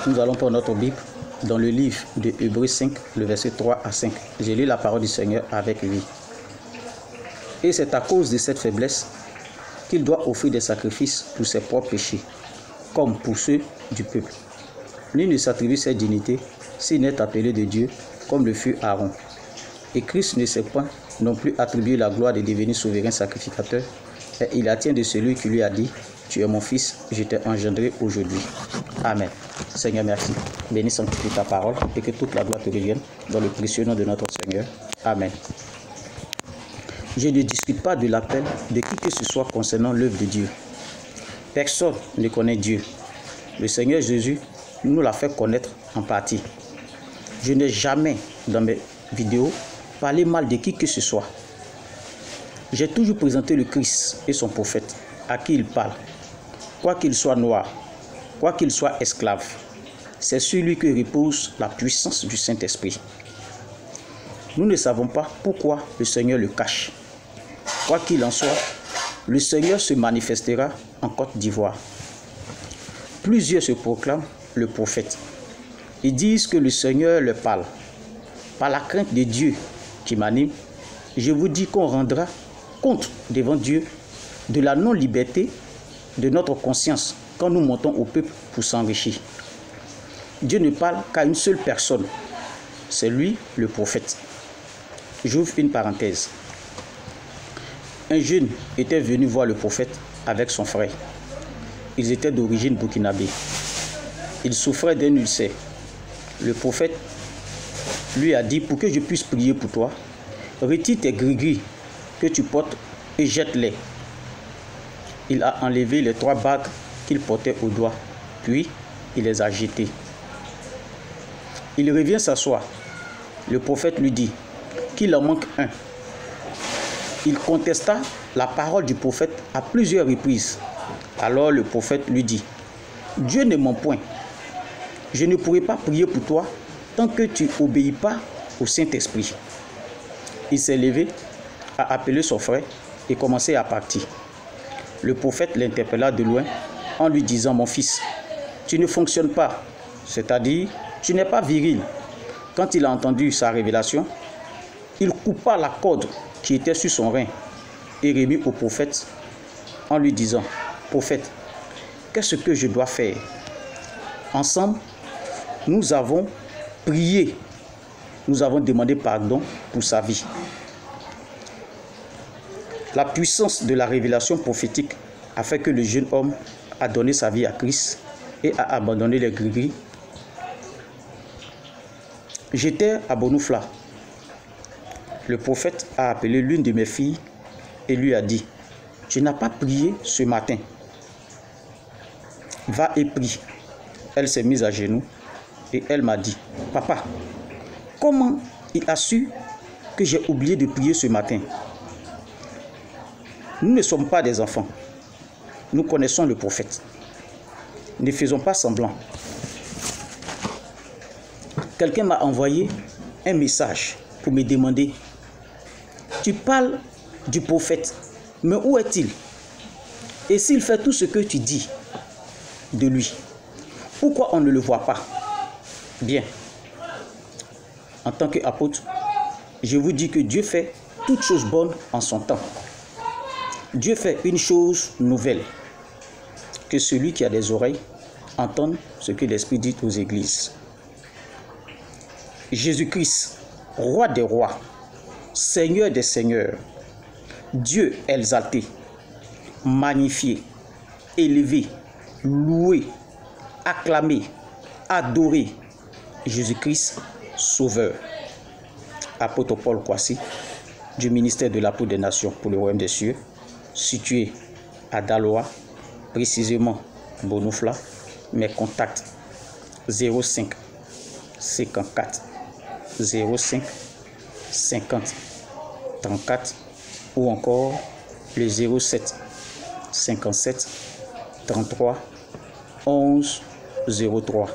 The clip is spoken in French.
Nous allons prendre notre Bible dans le livre de Hébreux 5, le verset 3 à 5. J'ai lu la parole du Seigneur avec lui. Et c'est à cause de cette faiblesse qu'il doit offrir des sacrifices pour ses propres péchés, comme pour ceux du peuple. Nul ne s'attribue cette dignité s'il n'est appelé de Dieu, comme le fut Aaron. Et Christ ne s'est point non plus attribué la gloire de devenir souverain sacrificateur, et il la tient de celui qui lui a dit: tu es mon fils, je t'ai engendré aujourd'hui. Amen. Seigneur, merci. Bénis sanctifie ta parole et que toute la gloire te revienne dans le précieux nom de notre Seigneur. Amen. Je ne discute pas de l'appel de qui que ce soit concernant l'œuvre de Dieu. Personne ne connaît Dieu. Le Seigneur Jésus nous l'a fait connaître en partie. Je n'ai jamais, dans mes vidéos, parlé mal de qui que ce soit. J'ai toujours présenté le Christ et son prophète, à qui il parle. Quoi qu'il soit noir, quoi qu'il soit esclave, c'est sur lui que repose la puissance du Saint-Esprit. Nous ne savons pas pourquoi le Seigneur le cache. Quoi qu'il en soit, le Seigneur se manifestera en Côte d'Ivoire. Plusieurs se proclament le prophète. Ils disent que le Seigneur leur parle. Par la crainte de Dieu qui m'anime, je vous dis qu'on rendra compte devant Dieu de la non-liberté de notre conscience quand nous montons au peuple pour s'enrichir. Dieu ne parle qu'à une seule personne, c'est lui le prophète. J'ouvre une parenthèse. Un jeune était venu voir le prophète avec son frère. Ils étaient d'origine burkinabé. Il souffrait d'un ulcère. Le prophète lui a dit: pour que je puisse prier pour toi, retire tes gris-gris que tu portes et jette-les. Il a enlevé les 3 bagues qu'il portait au doigt, puis il les a jetées. Il revient s'asseoir. Le prophète lui dit qu'il en manque un. Il contesta la parole du prophète à plusieurs reprises. Alors le prophète lui dit: Dieu ne ment point. Je ne pourrai pas prier pour toi tant que tu n'obéis pas au Saint-Esprit. Il s'est levé, a appelé son frère et commençait à partir. Le prophète l'interpella de loin en lui disant: mon fils, tu ne fonctionnes pas, c'est-à-dire tu n'es pas viril. Quand il a entendu sa révélation, il coupa la corde qui était sur son rein et remit au prophète en lui disant: prophète, qu'est-ce que je dois faire? Ensemble, nous avons prié, nous avons demandé pardon pour sa vie. La puissance de la révélation prophétique a fait que le jeune homme a donné sa vie à Christ et a abandonné les gris-gris. J'étais à Bonoufla. Le prophète a appelé l'une de mes filles et lui a dit: tu n'as pas prié ce matin. Va et prie. Elle s'est mise à genoux et elle m'a dit: papa, comment il a su que j'ai oublié de prier ce matin? Nous ne sommes pas des enfants. Nous connaissons le prophète. Ne faisons pas semblant. Quelqu'un m'a envoyé un message pour me demander: tu parles du prophète, mais où est-il? Et s'il fait tout ce que tu dis de lui, pourquoi on ne le voit pas? Bien. En tant qu'apôtre, je vous dis que Dieu fait toutes choses bonnes en son temps. Dieu fait une chose nouvelle, que celui qui a des oreilles entende ce que l'Esprit dit aux églises. Jésus-Christ, roi des rois, Seigneur des seigneurs, Dieu exalté, magnifié, élevé, loué, acclamé, adoré, Jésus-Christ, sauveur. Apôtre Paul Kwasi, du ministère de l'Apôtre des Nations pour le Royaume des Cieux, situé à Daloa, précisément Bonoufla. Mes contacts 05 54 05 50 34 ou encore le 07 57 33 11 03.